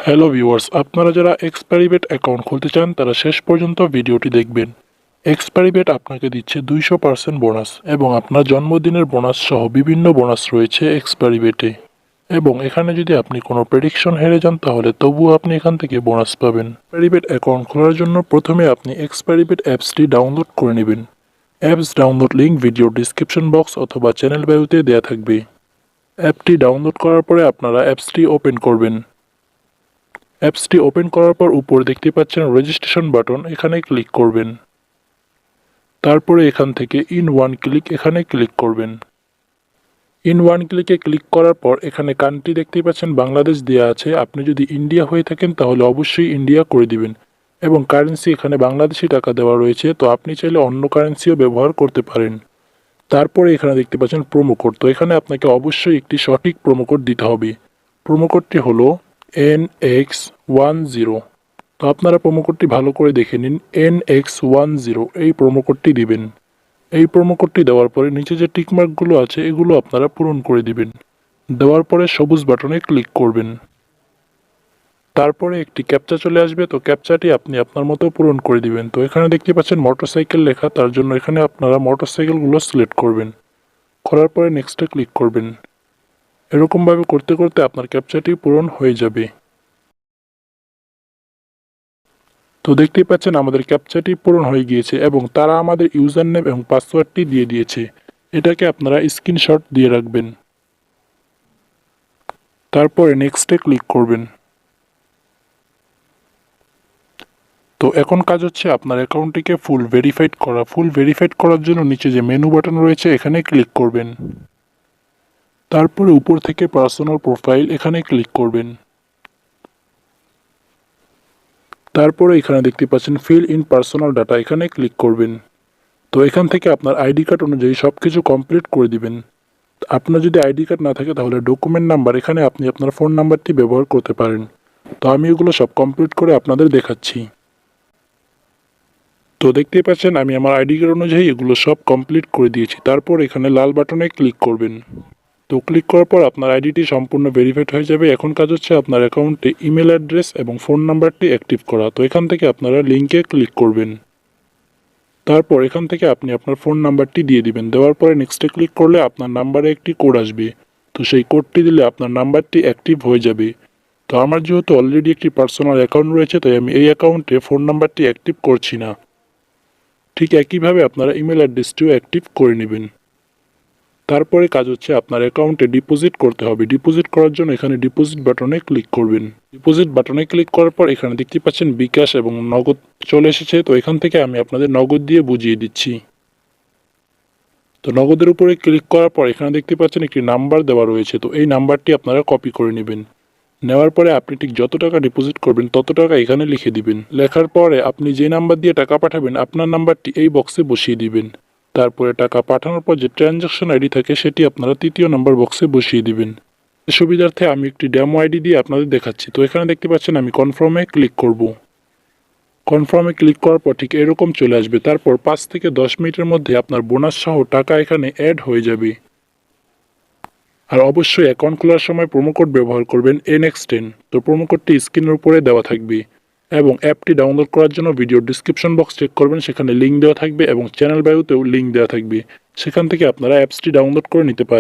Hello viewers, আপনারা যারা এক্সপেরিবেট account খুলতে চান তারা শেষ পর্যন্ত ভিডিওটি দেখবেন। এক্সপেরিবেট আপনাকে দিচ্ছে 200% বোনাস এবং আপনার জন্মদিনের বোনাস সহ বিভিন্ন বোনাস রয়েছে এক্সপেরিবেটে। এবং এখানে যদি আপনি কোনো প্রেডিকশন হেরে যান তাহলে তবুও আপনি এখান থেকে বোনাস পাবেন। এক্সপেরিবেট অ্যাকাউন্ট খোলার জন্য প্রথমে আপনি এক্সপেরিবেট অ্যাপসটি ডাউনলোড করে নেবেন। Apps download link video description box অথবা চ্যানেল বায়ুতে দেওয়া থাকবে। অ্যাপটি ডাউনলোড করার পরে আপনারা অ্যাপসটি ওপেন করবেন। অ্যাপসটি ওপেন করার পর উপরে দেখতে পাচ্ছেন রেজিস্ট্রেশন বাটন, এখানে ক্লিক করবেন। তারপরে এখান থেকে ইন ওয়ান ক্লিক এখানে ক্লিক করবেন। ইন ওয়ান ক্লিকে ক্লিক করার পর এখানে কান্ট্রি দেখতে পাচ্ছেন বাংলাদেশ দেওয়া আছে। আপনি যদি ইন্ডিয়া হয়ে থাকেন তাহলে অবশ্যই ইন্ডিয়া করে দিবেন এবং কারেন্সি এখানে বাংলাদেশি টাকা দেওয়া রয়েছে, তো আপনি চাইলে অন্য কারেন্সিও ব্যবহার করতে পারেন। তারপরে এখানে দেখতে পাচ্ছেন প্রোমো কোড, তো এখানে আপনাকে অবশ্যই একটি সঠিক প্রোমো কোড দিতে হবে। প্রোমো কোডটি হলো NX10। তো আপনারা প্রোমো কোডটি ভালো করে দেখে নিন, NX10 এই প্রোমো কোডটি দিবেন। এই প্রোমো কোডটি দেওয়ার পরে নিচে যে টিকমার্কগুলো আছে এগুলো আপনারা পূরণ করে দিবেন। দেওয়ার পরে সবুজ বাটনে ক্লিক করবেন। তারপরে একটি ক্যাপচা চলে আসবে, তো ক্যাপচাটি আপনি আপনার মতো পূরণ করে দিবেন। তো এখানে দেখতে পাচ্ছেন মোটরসাইকেল লেখা, তার জন্য এখানে আপনারা মোটরসাইকেলগুলো সিলেক্ট করবেন। করার পরে নেক্সটে ক্লিক করবেন। এরকমভাবে করতে করতে আপনার ক্যাপচাটি পূরণ হয়ে যাবে। তো দেখতেই পাচ্ছেন আমাদের ক্যাপচাটি পূরণ হয়ে গিয়েছে এবং তারা আমাদের ইউজার নেম এবং পাসওয়ার্ডটি দিয়ে দিয়েছে। এটাকে আপনারা স্ক্রিনশট দিয়ে রাখবেন। তারপরে নেক্সটে ক্লিক করবেন। তো এখন কাজ হচ্ছে আপনার অ্যাকাউন্টটিকে ফুল ভেরিফাইড করা। ফুল ভেরিফাইড করার জন্য নিচে যে মেনু বাটন রয়েছে এখানে ক্লিক করবেন। তারপরে উপর থেকে পার্সোনাল প্রোফাইল এখানে ক্লিক করবেন। তারপরে এখানে দেখতে পাচ্ছেন ফিল ইন পার্সোনাল ডাটা, এখানে ক্লিক করবেন। তো এখান থেকে আপনার আইডি কার্ড অনুযায়ী সব কিছু কমপ্লিট করে দিবেন। আপনার যদি আইডি কার্ড না থাকে তাহলে ডকুমেন্ট নাম্বার, এখানে আপনি আপনার ফোন নাম্বারটি ব্যবহার করতে পারেন। তো আমি এগুলো সব কমপ্লিট করে আপনাদের দেখাচ্ছি। তো দেখতেই পাচ্ছেন আমি আমার আইডি কার্ড অনুযায়ী এগুলো সব কমপ্লিট করে দিয়েছি। তারপর এখানে লাল বাটনে ক্লিক করবেন। তো ক্লিক করার পর আপনার আইডিটি সম্পূর্ণ ভেরিফাইড হয়ে যাবে। এখন কাজ হচ্ছে আপনার অ্যাকাউন্টে ইমেল অ্যাড্রেস এবং ফোন নাম্বারটি অ্যাক্টিভ করা। তো এখান থেকে আপনারা লিঙ্কে ক্লিক করবেন। তারপর এখান থেকে আপনি আপনার ফোন নাম্বারটি দিয়ে দিবেন। দেওয়ার পরে নেক্সটে ক্লিক করলে আপনার নাম্বারে একটি কোড আসবে। তো সেই কোডটি দিলে আপনার নাম্বারটি অ্যাক্টিভ হয়ে যাবে। তো আমার যেহেতু অলরেডি একটি পার্সোনাল অ্যাকাউন্ট রয়েছে তাই আমি এই অ্যাকাউন্টে ফোন নাম্বারটি অ্যাক্টিভ করছি না। ঠিক একইভাবে আপনারা ইমেল অ্যাড্রেসটিও অ্যাক্টিভ করে নেবেন। তারপরে কাজ হচ্ছে আপনার অ্যাকাউন্টে ডিপোজিট করতে হবে। ডিপোজিট করার জন্য এখানে ডিপোজিট বাটনে ক্লিক করবেন। ডিপোজিট বাটনে ক্লিক করার পর এখানে দেখতে পাচ্ছেন বিকাশ এবং নগদ চলে এসেছে। তো এখান থেকে আমি আপনাদের নগদ দিয়ে বুঝিয়ে দিচ্ছি। তো নগদের উপরে ক্লিক করার পর এখানে দেখতে পাচ্ছেন একটি নাম্বার দেওয়া রয়েছে। তো এই নাম্বারটি আপনারা কপি করে নেবেন। নেওয়ার পরে আপনি ঠিক যত টাকা ডিপোজিট করবেন তত টাকা এখানে লিখে দিবেন। লেখার পরে আপনি যে নাম্বার দিয়ে টাকা পাঠাবেন আপনার নাম্বারটি এই বক্সে বসিয়ে দিবেন। তারপরে টাকা পাঠানোর পর যে ট্রানজ্যাকশন আইডি থাকে সেটি আপনারা তৃতীয় নাম্বার বক্সে বসিয়ে দিবেন। সুবিধার্থে আমি একটি ডেমো আইডি দিয়ে আপনাদের দেখাচ্ছি। তো এখানে দেখতে পাচ্ছেন আমি কনফার্মে ক্লিক করব। কনফার্মে ক্লিক করার পর ঠিক এরকম চলে আসবে। তারপর 5 থেকে 10 মিনিটের মধ্যে আপনার বোনাস সহ টাকা এখানে অ্যাড হয়ে যাবে। আর অবশ্যই অ্যাকাউন্ট খোলার সময় প্রোমো কোড ব্যবহার করবেন NX10। তো প্রোমো কোডটি স্ক্রিনের উপরে দেওয়া থাকবে এবং অ্যাপটি ডাউনলোড করার জন্য ভিডিও ডিসক্রিপশন বক্স চেক করবেন, সেখানে লিঙ্ক দেওয়া থাকবে এবং চ্যানেল বায়ুতেও লিঙ্ক দেওয়া থাকবে। সেখান থেকে আপনারা অ্যাপসটি ডাউনলোড করে নিতে পারেন।